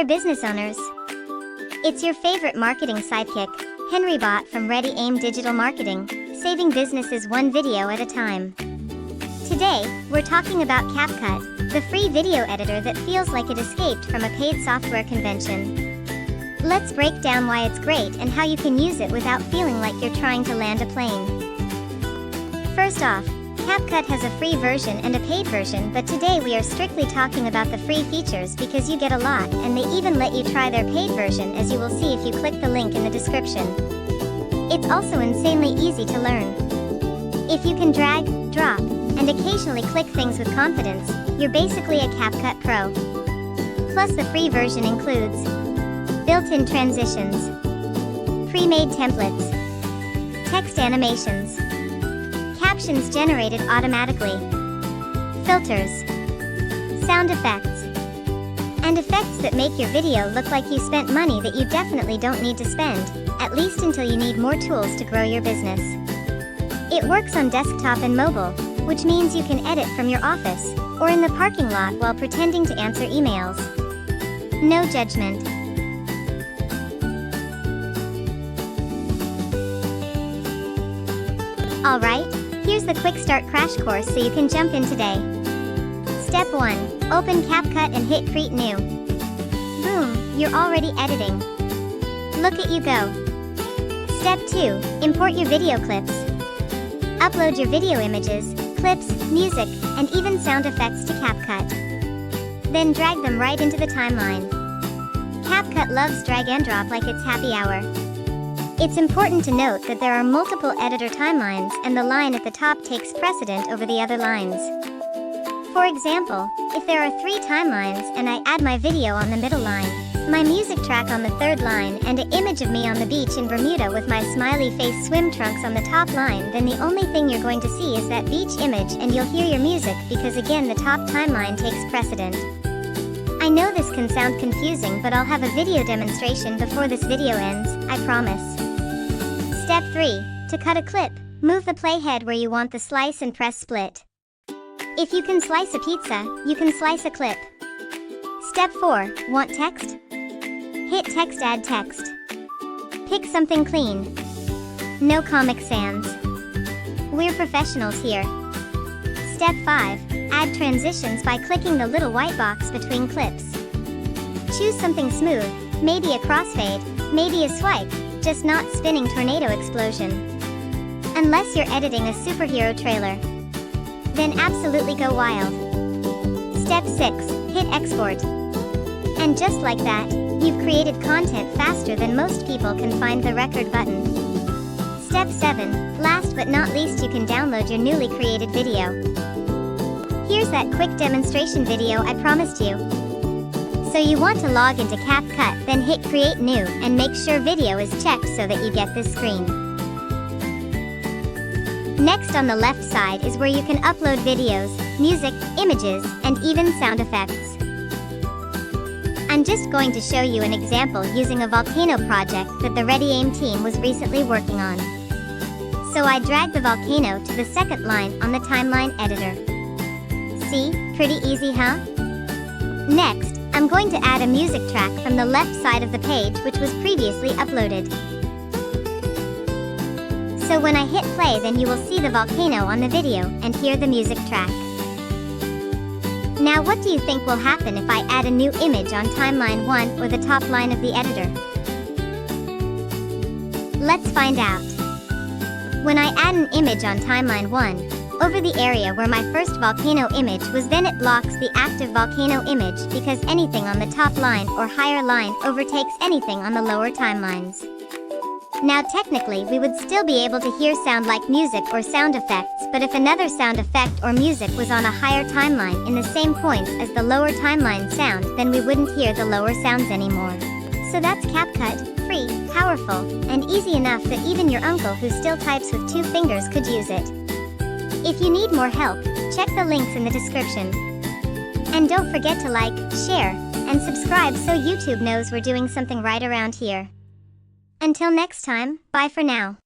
there, business owners. It's your favorite marketing sidekick, Henri Bot from Ready Aim Digital Marketing, saving businesses one video at a time. Today, we're talking about CapCut, the free video editor that feels like it escaped from a paid software convention. Let's break down why it's great and how you can use it without feeling like you're trying to land a plane. First off, CapCut has a free version and a paid version, but today we are strictly talking about the free features because you get a lot, and they even let you try their paid version, as you will see if you click the link in the description. It's also insanely easy to learn. If you can drag, drop, and occasionally click things with confidence, you're basically a CapCut pro. Plus, the free version includes built-in transitions, pre-made templates, text animations, captions generated automatically, filters, sound effects, and effects that make your video look like you spent money that you definitely don't need to spend, at least until you need more tools to grow your business. It works on desktop and mobile, which means you can edit from your office or in the parking lot while pretending to answer emails. No judgment. Alright, here's the quick start crash course so you can jump in today. Step 1. Open CapCut and hit Create New. Boom, you're already editing. Look at you go. Step 2. Import your video clips. Upload your video images, clips, music, and even sound effects to CapCut. Then drag them right into the timeline. CapCut loves drag and drop like it's happy hour. It's important to note that there are multiple editor timelines, and the line at the top takes precedent over the other lines. For example, if there are 3 timelines and I add my video on the middle line, my music track on the third line, and an image of me on the beach in Bermuda with my smiley face swim trunks on the top line, then the only thing you're going to see is that beach image, and you'll hear your music because again the top timeline takes precedent. I know this can sound confusing, but I'll have a video demonstration before this video ends, I promise. Step 3. To cut a clip, move the playhead where you want the slice and press split. If you can slice a pizza, you can slice a clip. Step 4. Want text? Hit text, add text. Pick something clean. No Comic Sans. We're professionals here. Step 5. Add transitions by clicking the little white box between clips. Choose something smooth, maybe a crossfade, maybe a swipe, just not spinning tornado explosion. Unless you're editing a superhero trailer. Then absolutely go wild. Step 6. Hit export. And just like that, you've created content faster than most people can find the record button. Step 7. Last but not least, you can download your newly created video. Here's that quick demonstration video I promised you. So you want to log into CapCut, then hit Create New, and make sure video is checked so that you get this screen. Next on the left side is where you can upload videos, music, images, and even sound effects. I'm just going to show you an example using a volcano project that the Ready Aim team was recently working on. So I dragged the volcano to the second line on the timeline editor. See, pretty easy, huh? Next, I'm going to add a music track from the left side of the page which was previously uploaded. So when I hit play, then you will see the volcano on the video and hear the music track. Now what do you think will happen if I add a new image on timeline 1 or the top line of the editor? Let's find out. When I add an image on timeline 1, over the area where my first volcano image was, then it blocks the active volcano image because anything on the top line or higher line overtakes anything on the lower timelines. Now technically we would still be able to hear sound like music or sound effects, but if another sound effect or music was on a higher timeline in the same points as the lower timeline sound, then we wouldn't hear the lower sounds anymore. So that's CapCut, free, powerful, and easy enough that even your uncle who still types with 2 fingers could use it. If you need more help, check the links in the description. And don't forget to like, share, and subscribe so YouTube knows we're doing something right around here. Until next time, bye for now.